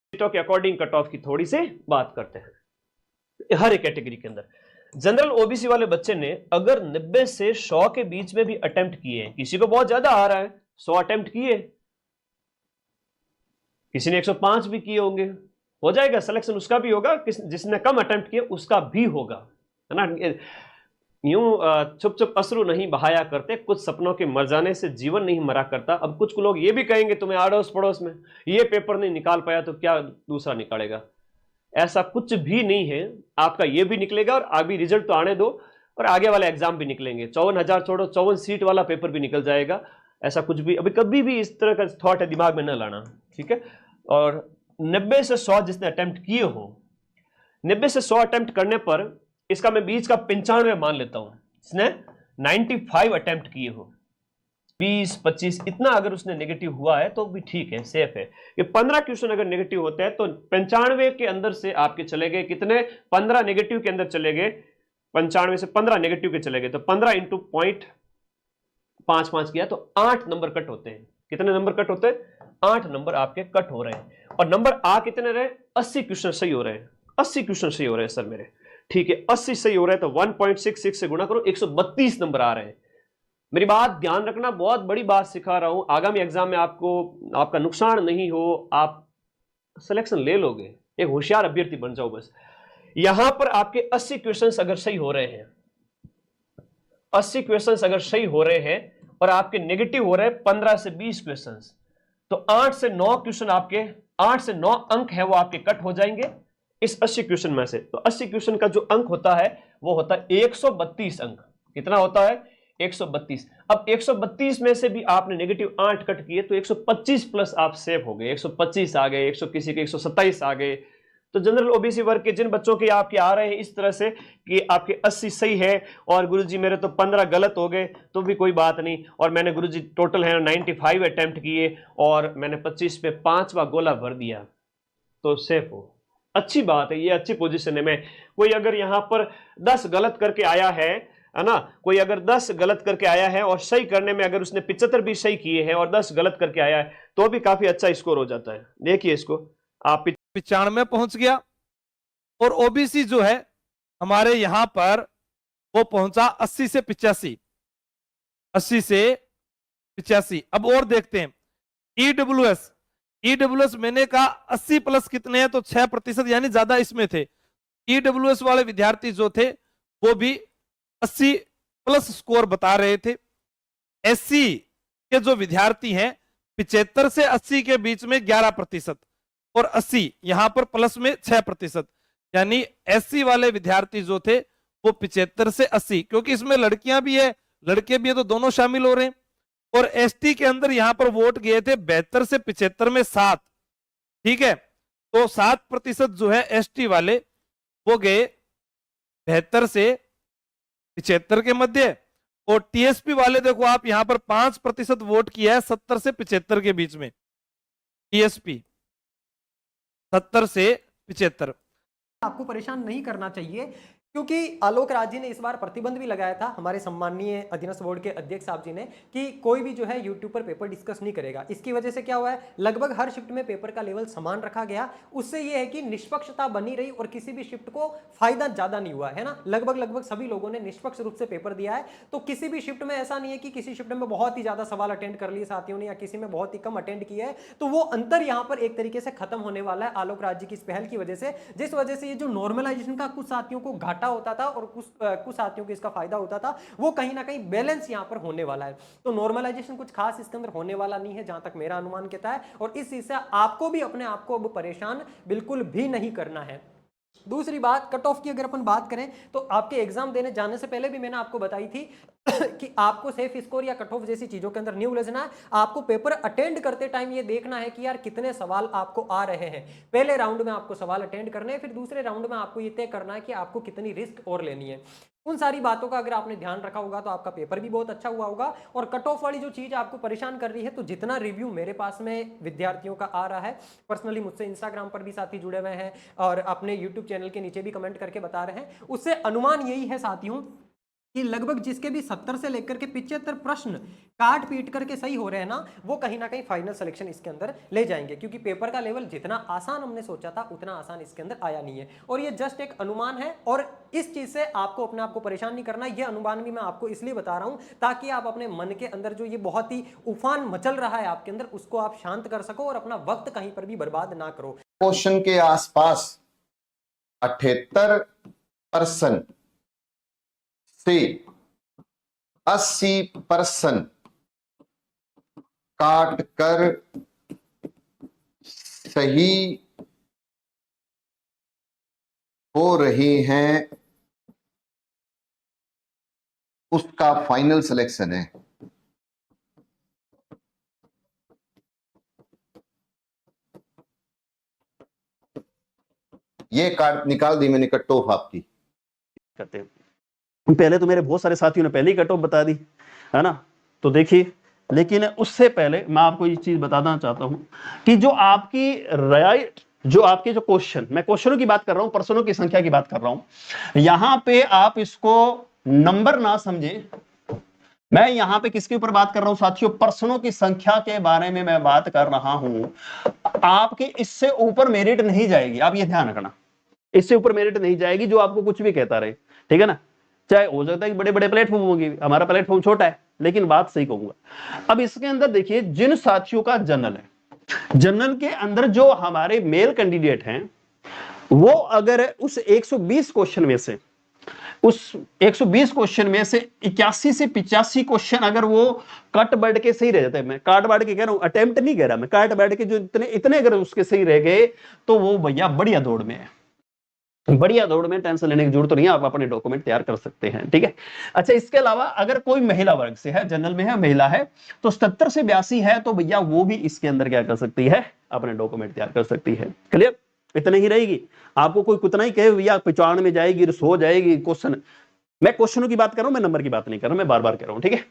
सीटों के according cut off की थोड़ी सी बात करते हैं हर एक कैटेगरी के अंदर। जनरल ओबीसी वाले बच्चे ने अगर 90 से 100 के बीच में भी अटेम्प्ट किए, किसी को बहुत ज्यादा आ रहा है 100 अटेम्प्ट किए, किसी ने 105 भी किए होंगे, हो जाएगा सिलेक्शन, उसका भी होगा, जिसने कम अटेम्प्ट किए उसका भी होगा, है ना। यूं चुप चुप अश्रु नहीं बहाया करते, कुछ सपनों के मर जाने से जीवन नहीं मरा करता। अब कुछ लोग ये भी कहेंगे तुम्हें आड़ोस पड़ोस में ये पेपर नहीं निकाल पाया तो क्या दूसरा निकालेगा, ऐसा कुछ भी नहीं है, आपका ये भी निकलेगा और अभी रिजल्ट तो आने दो और आगे वाले एग्जाम भी निकलेंगे। 54,000 छोड़ो 54 सीट वाला पेपर भी निकल जाएगा, ऐसा कुछ भी अभी कभी भी इस तरह का थॉट है दिमाग में न लाना, ठीक है। और 90 से 100 जिसने अटेम्प्ट किए हो, 90 से 100 अटेम्प्ट करने पर इसका मैं बीच का 95 मान लेता हूं, इसने 95 अटेम्प्ट किए हो, 20-25 इतना अगर उसने नेगेटिव हुआ है तो भी ठीक है, सेफ है। ये 15 क्वेश्चन अगर नेगेटिव होते हैं तो 95 के अंदर से आपके चले गए कितने, 15 नेगेटिव के अंदर चले गए, 95 से 15 नेगेटिव के चले गए तो 15 इंटू 0.55 किया तो 8 नंबर कट होते हैं। कितने नंबर कट होते हैं, 8 नंबर आपके कट हो रहे हैं। और नंबर आ कितने रहे, 80 क्वेश्चन सही हो रहे हैं, 80 क्वेश्चन सही हो रहे हैं सर मेरे, ठीक है 80 सही हो रहे हैं तो 1.66 से गुणा करो, 132 नंबर आ रहे हैं। मेरी बात ध्यान रखना, बहुत बड़ी बात सिखा रहा हूं, आगामी एग्जाम में आपको आपका नुकसान नहीं हो, आप सिलेक्शन ले लोगे, एक होशियार अभ्यर्थी बन जाओ बस। यहां पर आपके 80 क्वेश्चंस अगर सही हो रहे हैं, 80 क्वेश्चंस अगर सही हो रहे हैं और आपके नेगेटिव हो रहे हैं 15 से 20 क्वेश्चंस, तो 8 से 9 क्वेश्चन आपके, 8 से 9 अंक है वो आपके कट हो जाएंगे इस 80 क्वेश्चन में से। तो 80 क्वेश्चन का जो अंक होता है वो होता है 132 अंक। कितना होता है, 132। अब 132 में से भी आपने नेगेटिव 8 कट किए तो 125 प्लस आप सेव हो गए, 125 आ गए, 100 किसी के 127 आ गए। तो जनरल ओबीसी वर्ग के जिन बच्चों के आपके आ रहे हैं इस तरह से कि आपके 80 सही है और गुरुजी मेरे तो 15 गलत हो गए, तो भी कोई बात नहीं, और मैंने गुरुजी टोटल है 95 अटेम्प्ट किए और मैंने 25 पे 5वां गोला भर दिया, तो सेफ हो, अच्छी बात है, ये अच्छी पोजीशन है। मैं कोई अगर यहां पर 10 गलत करके आया है ना, कोई अगर 10 गलत करके आया है और सही करने में अगर उसने 75 भी सही किए हैं और 10 गलत करके आया है तो भी काफी अच्छा स्कोर हो जाता है। देखिए इसको, आप 95 पहुंच गया और ओबीसी जो है हमारे यहां पर वो पहुंचा 80 से 85, 80 से 85। अब और देखते हैं ईडब्ल्यूएस, ईडब्ल्यूएस मैंने कहा 80 प्लस कितने हैं तो 6% यानी ज्यादा इसमें थे। ईडब्ल्यूएस वाले विद्यार्थी जो थे वो भी 80 प्लस स्कोर बता रहे थे। एससी के जो विद्यार्थी हैं 75 से 80 के बीच में 11% और 80 यहां पर प्लस में 6%, यानी एससी वाले विद्यार्थी जो थे वो 75 से 80, क्योंकि इसमें लड़कियां भी है लड़के भी है तो दोनों शामिल हो रहे हैं। और एसटी के अंदर यहां पर वोट गए थे 72 से 75 में 7, ठीक है, तो 7% जो है एसटी वाले वो गए 72 से 75 के मध्य। और टीएसपी वाले देखो आप यहां पर 5% वोट किया है 70 से 75 के बीच में, टीएसपी 70 से 75। आपको परेशान नहीं करना चाहिए, क्योंकि आलोक राज जी ने इस बार प्रतिबंध भी लगाया था, हमारे सम्माननीय अधीनस्थ बोर्ड के अध्यक्ष साहब जी ने, कि कोई भी जो है यूट्यूब पर पेपर डिस्कस नहीं करेगा। इसकी वजह से क्या हुआ है, लगभग हर शिफ्ट में पेपर का लेवल समान रखा गया, उससे यह है कि निष्पक्षता बनी रही और किसी भी शिफ्ट को फायदा ज्यादा नहीं हुआ है ना। लगभग सभी लोगों ने निष्पक्ष रूप से पेपर दिया है, तो किसी भी शिफ्ट में ऐसा नहीं है कि किसी शिफ्ट में बहुत ही ज्यादा सवाल अटेंड कर लिए साथियों ने या किसी में बहुत ही कम अटेंड किया है, तो वो अंतर यहां पर एक तरीके से खत्म होने वाला है आलोक राज जी की इस पहल की वजह से, जिस वजह से ये जो नॉर्मलाइजेशन का कुछ साथियों को घाटा होता था और कुछ साथियों को इसका फायदा होता था, वो कहीं ना कहीं बैलेंस यहां पर होने वाला है। तो नॉर्मलाइजेशन कुछ खास इसके अंदर होने वाला नहीं है जहां तक मेरा अनुमान कहता है, और इस चीज से आपको भी अपने आप को अब परेशान बिल्कुल भी नहीं करना है। दूसरी बात, कट ऑफ की अगर अपन बात करें तो आपके एग्जाम देने जाने से पहले भी मैंने आपको बताई थी कि आपको सेफ स्कोर या कट ऑफ जैसी चीजों के अंदर नहीं उलझना है। आपको पेपर अटेंड करते टाइम ये देखना है कि यार कितने सवाल आपको आ रहे हैं। पहले राउंड में आपको सवाल अटेंड करने हैं, फिर दूसरे राउंड में आपको ये तय करना है कि आपको कितनी रिस्क और लेनी है। उन सारी बातों का अगर आपने ध्यान रखा होगा तो आपका पेपर भी बहुत अच्छा हुआ होगा। और कट ऑफ वाली जो चीज आपको परेशान कर रही है, तो जितना रिव्यू मेरे पास में विद्यार्थियों का आ रहा है, पर्सनली मुझसे इंस्टाग्राम पर भी साथी जुड़े हुए हैं और अपने यूट्यूब चैनल के नीचे भी कमेंट करके बता रहे हैं, उससे अनुमान यही है साथियों कि लगभग जिसके भी 70 से लेकर के 75 प्रश्न काट पीट करके सही हो रहे हैं ना, वो कहीं ना कहीं फाइनल सिलेक्शन इसके अंदर ले जाएंगे, क्योंकि पेपर का लेवल जितना आसान हमने सोचा था उतना आसान इसके अंदर आया नहीं है। और ये जस्ट एक अनुमान है, और इस चीज से आपको अपने आप को परेशान नहीं करना। ये अनुमान भी मैं आपको इसलिए बता रहा हूं ताकि आप अपने मन के अंदर जो ये बहुत ही उफान मचल रहा है आपके अंदर, उसको आप शांत कर सको और अपना वक्त कहीं पर भी बर्बाद ना करो। क्वेश्चन के आसपास 78% से 80% काट कर सही हो रहे हैं, उसका फाइनल सिलेक्शन है। ये कार्ड निकाल दी मैंने, कट ऑफ आपकी। करते हैं। पहले तो मेरे बहुत सारे साथियों ने पहले ही कट ऑफ बता दी है ना, तो देखिए, लेकिन उससे पहले मैं आपको ये चीज बताना चाहता हूं कि जो आपकी राइट, जो आपके जो क्वेश्चन, मैं क्वेश्चनों की बात कर रहा हूं, पर्सनों की संख्या की बात कर रहा हूं, यहां पे आप इसको नंबर ना समझे। मैं यहां पे किसके ऊपर बात कर रहा हूं साथियों? पर्सनों की संख्या के बारे में मैं बात कर रहा हूं। आपके इससे ऊपर मेरिट नहीं जाएगी, आप ये ध्यान रखना, इससे ऊपर मेरिट नहीं जाएगी जो आपको कुछ भी कहता रहे, ठीक है ना। चाहे हो सकता है कि बड़े बड़े प्लेटफॉर्म होंगे, हमारा प्लेटफॉर्म छोटा है, लेकिन बात सही कहूंगा। अब इसके अंदर देखिए, जिन साथियों का जनरल है, जनरल के अंदर जो हमारे मेल कैंडिडेट हैं, वो अगर उस 120 क्वेश्चन में से, उस 120 क्वेश्चन में से 81 से 85 क्वेश्चन अगर वो कट बढ़ के सही रह जाते हैं, मैं काट बाढ़ के कह रहा हूं, अटेम्प्ट नहीं कह रहा मैं, काट बाढ़ के जो इतने अगर उसके सही रह गए, तो वो भैया बढ़िया दौड़ में है, बढ़िया दौड़ में, टेंशन लेने की जरूरत तो नहीं है, आप अपने डॉक्यूमेंट तैयार कर सकते हैं, ठीक है। अच्छा, इसके अलावा अगर कोई महिला वर्ग से है, जनरल में है, महिला है, तो 70 से 82 है, तो भैया वो भी इसके अंदर क्या कर सकती है? अपने डॉक्यूमेंट तैयार कर सकती है। क्लियर? इतने ही रहेगी। आपको कोई कितना ही कहे भैया 95 में जाएगी, 100 जाएगी क्वेश्चन, मैं क्वेश्चनों की बात कर रहा हूं, मैं नंबर की बात नहीं कर रहा हूं, मैं बार बार कह रहा हूं, ठीक है।